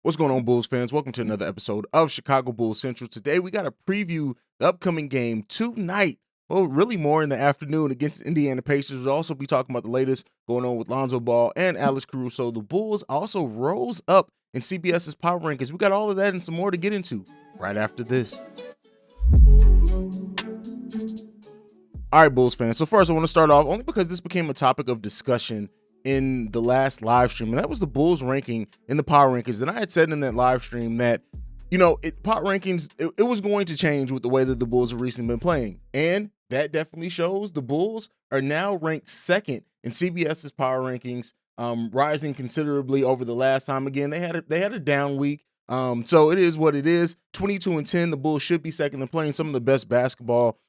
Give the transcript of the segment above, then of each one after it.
What's going on, Bulls fans? Welcome to another episode of Chicago Bulls Central. Today, we got to preview the upcoming game tonight. Well, really more in the afternoon against the Indiana Pacers. We'll also be talking about the latest going on with Lonzo Ball and Haize Caruso. The Bulls also rose up in CBS's power rankings. We got all of that and some more to get into right after this. All right, Bulls fans. So first, I want to start off only because this became a topic of discussion in the last live stream, and that was the Bulls ranking in the power rankings. And I had said in that live stream that, power rankings, it was going to change with the way that the Bulls have recently been playing. And that definitely shows the Bulls are now ranked second in CBS's power rankings, rising considerably over the last time. Again, they had a down week. So it is what it is. 22-10, the Bulls should be second. They're playing some of the best basketball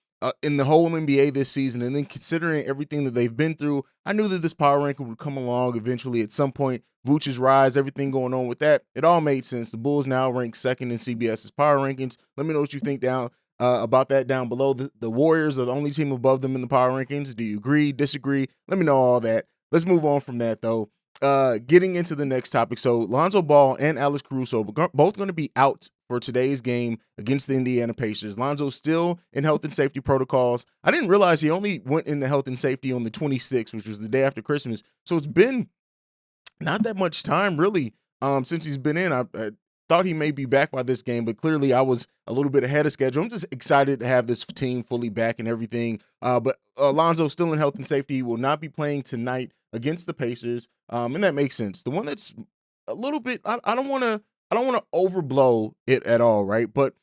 in the whole NBA this season. And then considering everything that they've been through, I knew that this power ranking would come along eventually at some point. Vooch's rise, everything going on with that, it all made sense. The Bulls now rank second in CBS's power rankings. Let me know what you think about that down below. The Warriors are the only team above them in the power rankings. Do you agree, disagree? Let me know all that. Let's move on from that, though. Getting into the next topic. So Lonzo Ball and Haize Caruso both going to be out for today's game against the Indiana Pacers. Lonzo's still in health and safety protocols. I didn't realize he only went into health and safety on the 26th, which was the day after Christmas. So it's been not that much time really since he's been in. I thought he may be back by this game, but clearly I was a little bit ahead of schedule. I'm just excited to have this team fully back and everything. But Lonzo's still in health and safety. He will not be playing tonight against the Pacers. And that makes sense. The one that's a little bit, I don't want to overblow it at all, right? But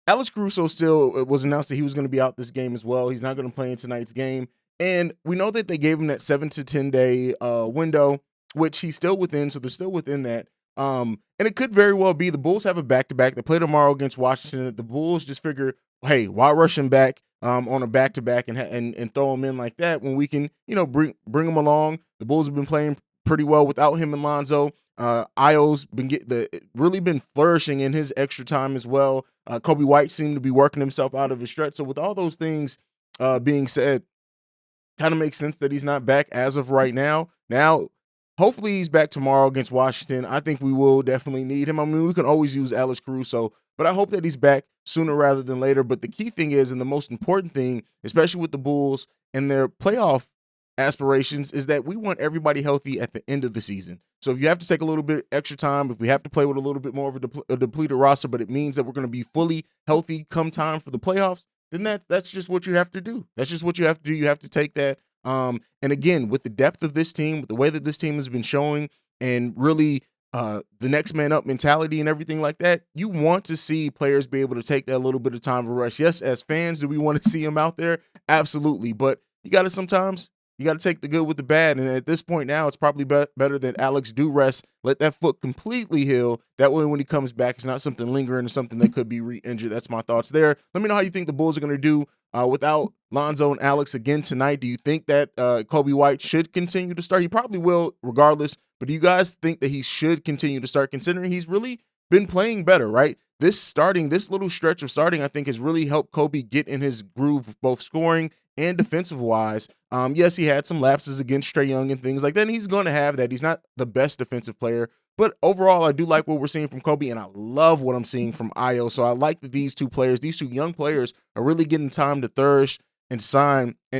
Haize Caruso still, it was announced that he was going to be out this game as well. He's not going to play in tonight's game. And we know that they gave him that 7 to 10 day window, which he's still within. So they're still within that. And it could very well be the Bulls have a back-to-back. They play tomorrow against Washington. The Bulls just figure, hey, why rush him back on a back-to-back and throw him in like that when we can, bring him along. The Bulls have been playing pretty well without him and Lonzo. Io's really been flourishing in his extra time as well. Kobe White seemed to be working himself out of his stretch. So with all those things being said, kind of makes sense that he's not back as of right now. Now, hopefully he's back tomorrow against Washington. I think we will definitely need him. I mean, we can always use Haize Caruso, but I hope that he's back sooner rather than later. But the key thing is, and the most important thing, especially with the Bulls and their playoff aspirations, is that we want everybody healthy at the end of the season. So if you have to take a little bit extra time, if we have to play with a little bit more of a depleted roster, but it means that we're going to be fully healthy come time for the playoffs, then that's just what you have to do. That's just what you have to do. You have to take that. And again, with the depth of this team, with the way that this team has been showing, and really the next man up mentality and everything like that, you want to see players be able to take that little bit of time for rest. Yes, as fans, do we want to see them out there? Absolutely. But you got to take the good with the bad. And at this point now, it's probably better that Alex do rest, let that foot completely heal. That way, when he comes back, it's not something lingering or something that could be re-injured. That's my thoughts there. Let me know how you think the Bulls are going to do without Lonzo and Alex again tonight. Do you think that Kobe White should continue to start? He probably will regardless. But do you guys think that he should continue to start, considering he's really been playing better, right? This little stretch of starting, I think, has really helped Kobe get in his groove, both scoring and defensive wise. Yes, he had some lapses against Trae Young and things like that, and he's going to have that. He's not the best defensive player, but overall, I do like what we're seeing from Kobe, and I love what I'm seeing from Io. So I like that these two young players, are really getting time to flourish and shine,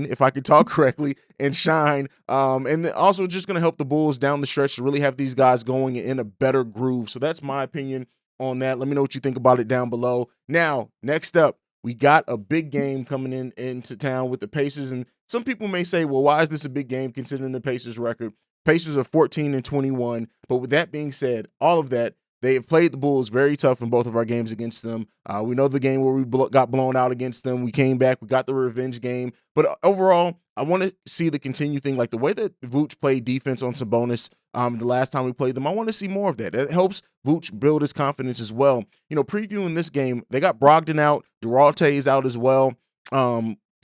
if I could talk correctly, and shine. And also just going to help the Bulls down the stretch to really have these guys going in a better groove. So that's my opinion on that. Let me know what you think about it down below. Now, next up, we got a big game coming into town with the Pacers. And some people may say, well, why is this a big game considering the Pacers record? Pacers are 14-21. But with that being said, all of that, they have played the Bulls very tough in both of our games against them. We know the game where we got blown out against them. We came back. We got the revenge game. But overall, I want to see the continued thing, like the way that Vooch played defense on Sabonis the last time we played them. I want to see more of that. It helps Vooch build his confidence as well. Previewing this game, they got Brogdon out. Durante is out as well.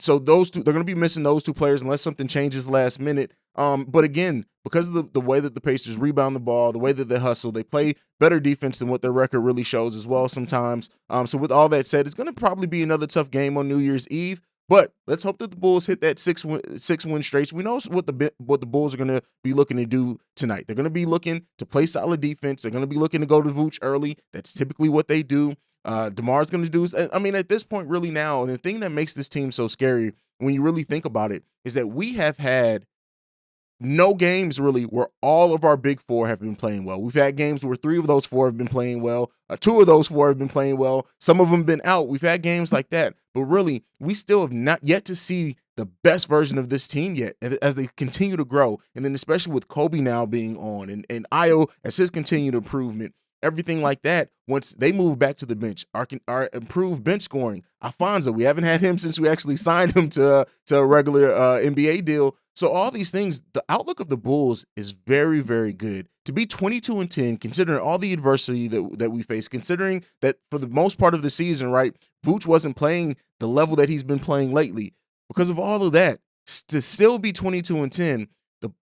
So those two, they're going to be missing those two players unless something changes last minute. But again, because of the way that the Pacers rebound the ball, the way that they hustle, they play better defense than what their record really shows as well sometimes. So with all that said, it's going to probably be another tough game on New Year's Eve. But let's hope that the Bulls hit that six win straight. We know what the Bulls are going to be looking to do tonight. They're going to be looking to play solid defense. They're going to be looking to go to Vooch early. That's typically what they do. DeMar's going to do. I mean, at this point, really now, the thing that makes this team so scary when you really think about it is that we have had no games really where all of our big four have been playing well. We've had games where 3 of those 4 have been playing well. 2 of those 4 have been playing well. Some of them been out. We've had games like that. But really, we still have not yet to see the best version of this team yet as they continue to grow. And then especially with Kobe now being on and Ayo as his continued improvement, everything like that, once they move back to the bench, our improved bench scoring. Alfonso, we haven't had him since we actually signed him to a regular NBA deal. So all these things, the outlook of the Bulls is very, very good. To be 22-10, considering all the adversity that we face, considering that for the most part of the season, right, Vooch wasn't playing the level that he's been playing lately. Because of all of that, to still be 22-10,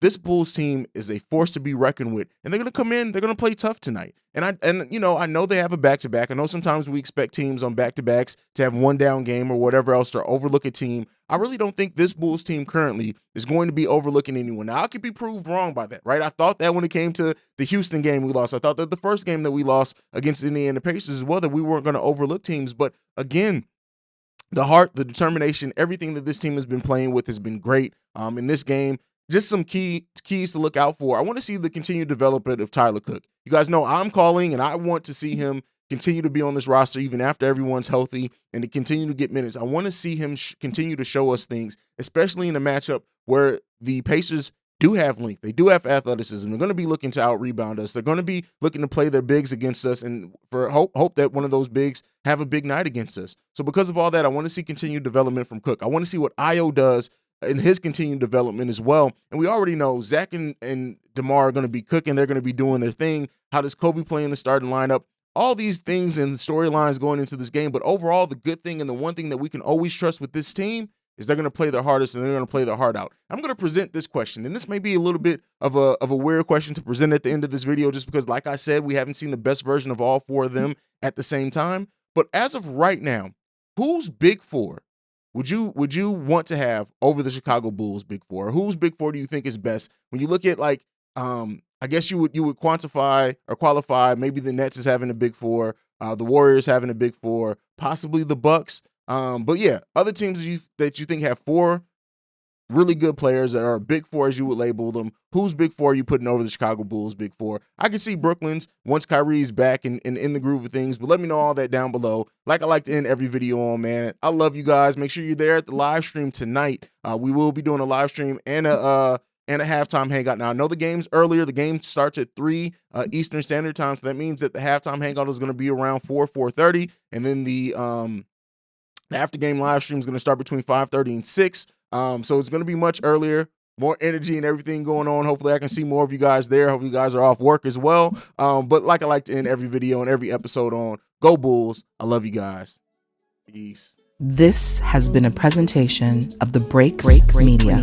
this Bulls team is a force to be reckoned with, and they're going to come in. They're going to play tough tonight. And I know they have a back-to-back. I know sometimes we expect teams on back-to-backs to have one down game or whatever else to overlook a team. I really don't think this Bulls team currently is going to be overlooking anyone. Now, I could be proved wrong by that, right? I thought that when it came to the Houston game we lost. I thought that the first game that we lost against the Indiana Pacers as well, that we weren't going to overlook teams. But again, the heart, the determination, everything that this team has been playing with has been great in this game. Just some keys to look out for. I want to see the continued development of Tyler Cook. You guys know I'm calling, and I want to see him continue to be on this roster even after everyone's healthy and to continue to get minutes. I want to see him continue to show us things, especially in a matchup where the Pacers do have length. They do have athleticism. They're going to be looking to out-rebound us. They're going to be looking to play their bigs against us and for hope that one of those bigs have a big night against us. So because of all that, I want to see continued development from Cook. I want to see what Ayo does in his continued development as well. And we already know Zach and DeMar are going to be cooking. They're going to be doing their thing. How does Kobe play in the starting lineup? All these things and storylines going into this game. But overall, the good thing and the one thing that we can always trust with this team is they're going to play their hardest and they're going to play their heart out. I'm going to present this question, and this may be a little bit of a weird question to present at the end of this video just because, like I said, we haven't seen the best version of all 4 of them at the same time. But as of right now, who's big 4 would you want to have over the Chicago Bulls big 4? Whose big 4 do you think is best? When you look at I guess you would quantify or qualify maybe the Nets as having a big 4, the Warriors having a big 4, possibly the Bucks. But yeah, other teams that you think have 4 really good players that are big 4 as you would label them. Who's big 4 are you putting over the Chicago Bulls big 4? I can see Brooklyn's once Kyrie's back and in the groove of things, but let me know all that down below. Like I like to end every video on, man. I love you guys. Make sure you're there at the live stream tonight. We will be doing a live stream and a halftime hangout. Now, I know the game's earlier. The game starts at 3 Eastern Standard Time, so that means that the halftime hangout is going to be around 4:30, and then the after game live stream is going to start between 5:30 and 6. So it's going to be much earlier, more energy and everything going on. Hopefully I can see more of you guys there. Hopefully you guys are off work as well. But like I like to end every video and every episode on, go Bulls. I love you guys. Peace. This has been a presentation of the Break Media.